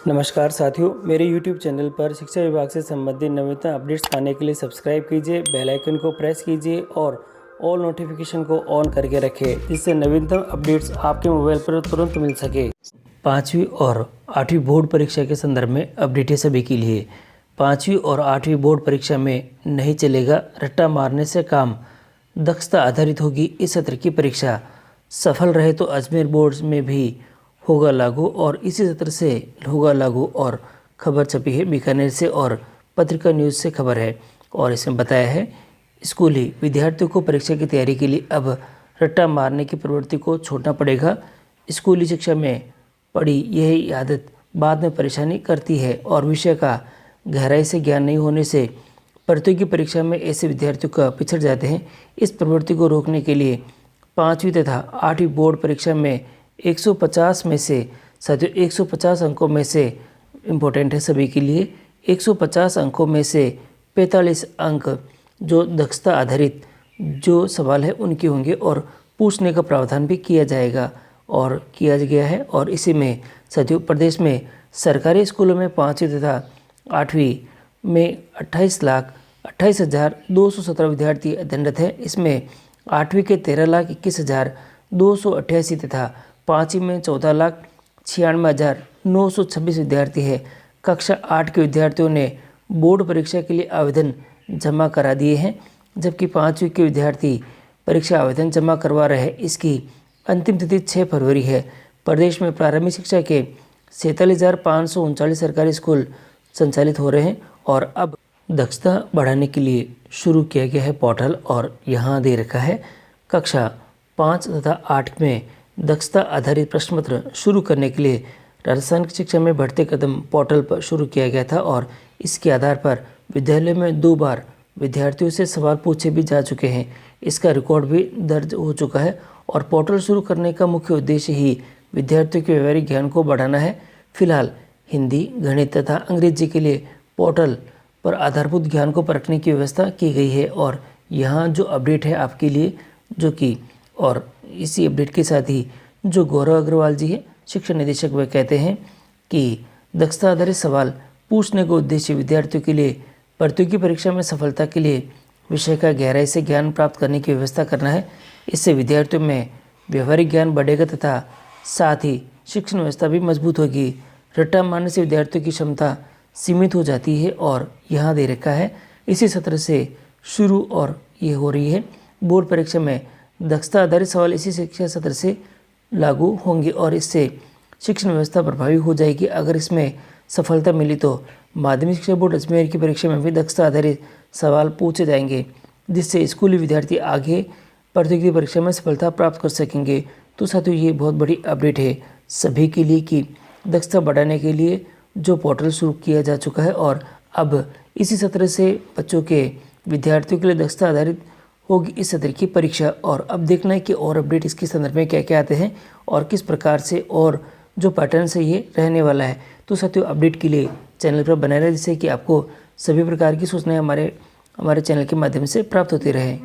नमस्कार साथियों, मेरे YouTube चैनल पर शिक्षा विभाग से संबंधित नवीनतम अपडेट्स पाने के लिए सब्सक्राइब कीजिए, बेल आइकन को प्रेस कीजिए और ऑल नोटिफिकेशन को ऑन करके रखें, जिससे नवीनतम अपडेट्स आपके मोबाइल पर तुरंत मिल सके। 5वीं और 8वीं बोर्ड परीक्षा के संदर्भ में अपडेट है सभी के लिए। 5वीं और 8वीं बोर्ड परीक्षा में नहीं चलेगा रट्टा मारने से काम, दक्षता आधारित होगी इस सत्र की परीक्षा। सफल रहे तो अजमेर बोर्ड में भी होगा लागू और इसी सत्र से होगा लागू। और खबर छपी है बीकानेर से और पत्रिका न्यूज़ से खबर है और इसमें बताया है स्कूली विद्यार्थियों को परीक्षा की तैयारी के लिए अब रट्टा मारने की प्रवृत्ति को छोड़ना पड़ेगा। स्कूली शिक्षा में पड़ी यही आदत बाद में परेशानी करती है और विषय का गहराई से ज्ञान नहीं होने से प्रतियोगी परीक्षा में ऐसे विद्यार्थियों का पिछड़ जाते हैं। इस प्रवृत्ति को रोकने के लिए 5वीं तथा 8वीं बोर्ड परीक्षा में 150 में से साथियों 150 अंकों में से इम्पोर्टेंट है सभी के लिए, 150 अंकों में से 45 अंक जो दक्षता आधारित जो सवाल है उनके होंगे और पूछने का प्रावधान भी किया जाएगा और किया गया है। और इसी में साथियों प्रदेश में सरकारी स्कूलों में 5वीं तथा 8वीं में 28,28,217 विद्यार्थी अध्ययनरत हैं। इसमें 8वीं के 13,21,288 तथा 5वीं में 14,96,926 विद्यार्थी है। कक्षा 8 के विद्यार्थियों ने बोर्ड परीक्षा के लिए आवेदन जमा करा दिए हैं, जबकि 5वीं के विद्यार्थी परीक्षा आवेदन जमा करवा रहे हैं। इसकी अंतिम तिथि 6 फरवरी है। प्रदेश में प्रारंभिक शिक्षा के 47,539 सरकारी स्कूल संचालित हो रहे हैं और अब दक्षता बढ़ाने के लिए शुरू किया गया है पोर्टल और यहाँ दे रखा है कक्षा 5 तथा 8 में दक्षता आधारित प्रश्न पत्र शुरू करने के लिए राजस्थान की शिक्षा में बढ़ते कदम पोर्टल पर शुरू किया गया था और इसके आधार पर विद्यालय में 2 बार विद्यार्थियों से सवाल पूछे भी जा चुके हैं। इसका रिकॉर्ड भी दर्ज हो चुका है और पोर्टल शुरू करने का मुख्य उद्देश्य ही विद्यार्थियों के व्यवहारिक ज्ञान को बढ़ाना है। फिलहाल हिंदी, गणित तथा अंग्रेजी के लिए पोर्टल पर आधारभूत ज्ञान को परखने की व्यवस्था की गई है और यहाँ जो अपडेट है आपके लिए जो कि और इसी अपडेट के साथ ही जो गौरव अग्रवाल जी हैं शिक्षा निदेशक, वह कहते हैं कि दक्षता आधारित सवाल पूछने का उद्देश्य विद्यार्थियों के लिए प्रतियोगी परीक्षा में सफलता के लिए विषय का गहराई से ज्ञान प्राप्त करने की व्यवस्था करना है। इससे विद्यार्थियों में व्यवहारिक ज्ञान बढ़ेगा तथा साथ ही शिक्षण व्यवस्था भी मजबूत होगी। रट्टा मारने से विद्यार्थियों की क्षमता सीमित हो जाती है और यहाँ दे रखा है इसी सत्र से शुरू और ये हो रही है बोर्ड परीक्षा में दक्षता आधारित सवाल इसी शिक्षा सत्र से लागू होंगे और इससे शिक्षण व्यवस्था प्रभावी हो जाएगी। अगर इसमें सफलता मिली तो माध्यमिक शिक्षा बोर्ड अजमेर की परीक्षा में भी दक्षता आधारित सवाल पूछे जाएंगे, जिससे स्कूली विद्यार्थी आगे प्रतियोगी परीक्षा में सफलता प्राप्त कर सकेंगे। तो साथियों ये बहुत बड़ी अपडेट है सभी के लिए कि दक्षता बढ़ाने के लिए जो पोर्टल शुरू किया जा चुका है और अब इसी सत्र से बच्चों के विद्यार्थियों के लिए दक्षता आधारित होगी इस सत्र की परीक्षा। और अब देखना है कि और अपडेट इसके संदर्भ में क्या क्या आते हैं और किस प्रकार से और जो पैटर्न से ये रहने वाला है। तो साथियों अपडेट के लिए चैनल पर बने रहे जिससे कि आपको सभी प्रकार की सूचनाएं हमारे चैनल के माध्यम से प्राप्त होती रहे।